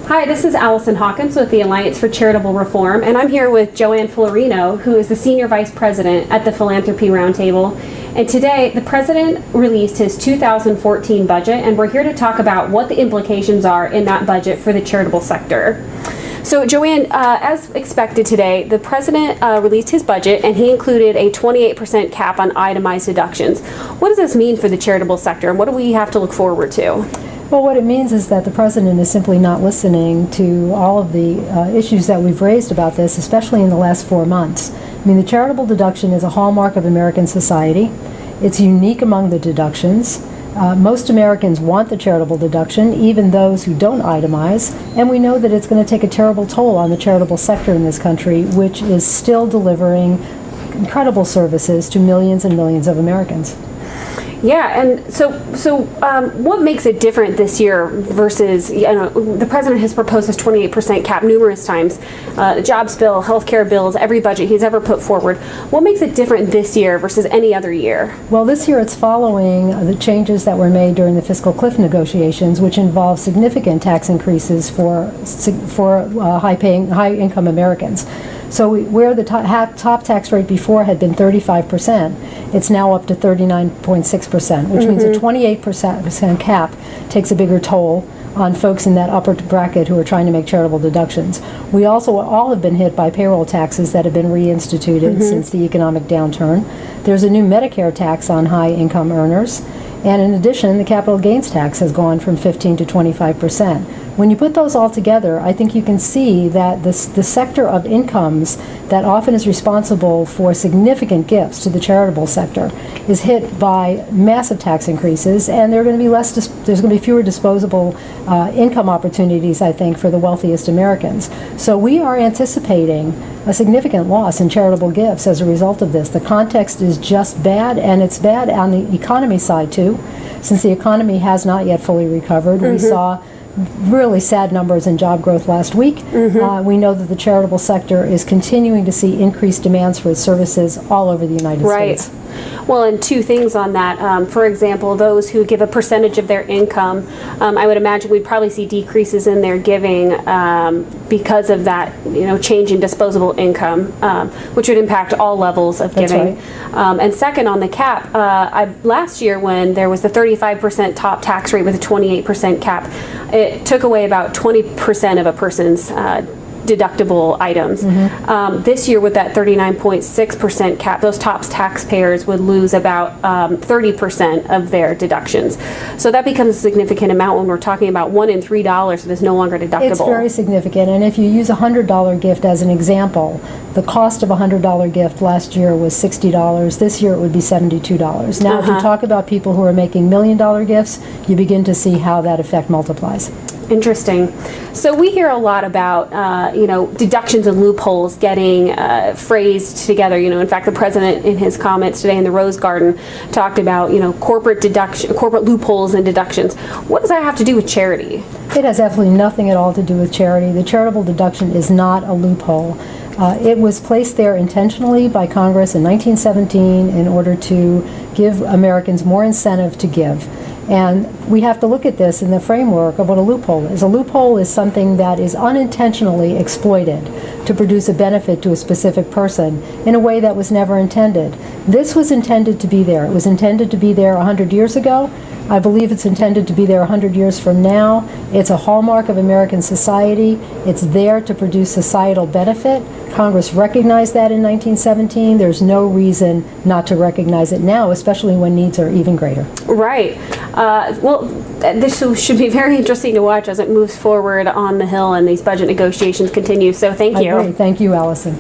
Hi, this is Allison Hawkins with the Alliance for Charitable Reform, and I'm here with Joanne Florino, who is the Senior Vice President at the Philanthropy Roundtable. And today, the President released his 2014 budget, and we're here to talk about what the implications are in that budget for the charitable sector. So, Joanne, as expected today, the President released his budget, and he included a 28% cap on itemized deductions. What does this mean for the charitable sector, and what do we have to look forward to? Well, what it means is that the President is simply not listening to all of the issues that we've raised about this, especially in the last 4 months. I mean, the charitable deduction is a hallmark of American society. It's unique among the deductions. Most Americans want the charitable deduction, even those who don't itemize, and we know that it's going to take a terrible toll on the charitable sector in this country, which is still delivering incredible services to millions and millions of Americans. Yeah, and so what makes it different this year versus, the President has proposed this 28% cap numerous times, the jobs bill, healthcare bills, every budget he's ever put forward. What makes it different this year versus any other year? Well, this year it's following the changes that were made during the fiscal cliff negotiations, which involve significant tax increases for high-income Americans. So where the top tax rate before had been 35%, it's now up to 39.6%, which means a 28% cap takes a bigger toll on folks in that upper bracket who are trying to make charitable deductions. We also all have been hit by payroll taxes that have been reinstituted since the economic downturn. There's a new Medicare tax on high-income earners, and in addition, the capital gains tax has gone from 15 to 25%. When you put those all together, I think you can see that the sector of incomes that often is responsible for significant gifts to the charitable sector is hit by massive tax increases, and there's going to be fewer disposable income opportunities, I think, for the wealthiest Americans. So we are anticipating a significant loss in charitable gifts as a result of this. The context is just bad, and it's bad on the economy side too, since the economy has not yet fully recovered. We saw really sad numbers in job growth last week. We know that the charitable sector is continuing to see increased demands for its services all over the United States. Well, and two things on that. For example, those who give a percentage of their income, I would imagine we'd probably see decreases in their giving because of that, change in disposable income, which would impact all levels of giving. That's right. And second, on the cap, last year when there was the 35% top tax rate with a 28% cap, it took away about 20% of a person's deductible items. This year with that 39.6% cap, those top taxpayers would lose about 30% of their deductions. So that becomes a significant amount when we're talking about $1 in $3 that is no longer deductible. It's very significant, and if you use a $100 gift as an example, the cost of a $100 gift last year was $60. This year it would be $72. Now, if you talk about people who are making $1 million gifts, you begin to see how that effect multiplies. Interesting. So we hear a lot about, deductions and loopholes getting phrased together. In fact, the President in his comments today in the Rose Garden talked about, corporate loopholes and deductions. What does that have to do with charity? It has absolutely nothing at all to do with charity. The charitable deduction is not a loophole. It was placed there intentionally by Congress in 1917 in order to give Americans more incentive to give. And we have to look at this in the framework of what a loophole is. A loophole is something that is unintentionally exploited to produce a benefit to a specific person in a way that was never intended. This was intended to be there. It was intended to be there 100 years ago. I believe it's intended to be there 100 years from now. It's a hallmark of American society. It's there to produce societal benefit. Congress recognized that in 1917. There's no reason not to recognize it now, especially when needs are even greater. Right. This should be very interesting to watch as it moves forward on the Hill and these budget negotiations continue. So thank you. I agree. Thank you, Allison.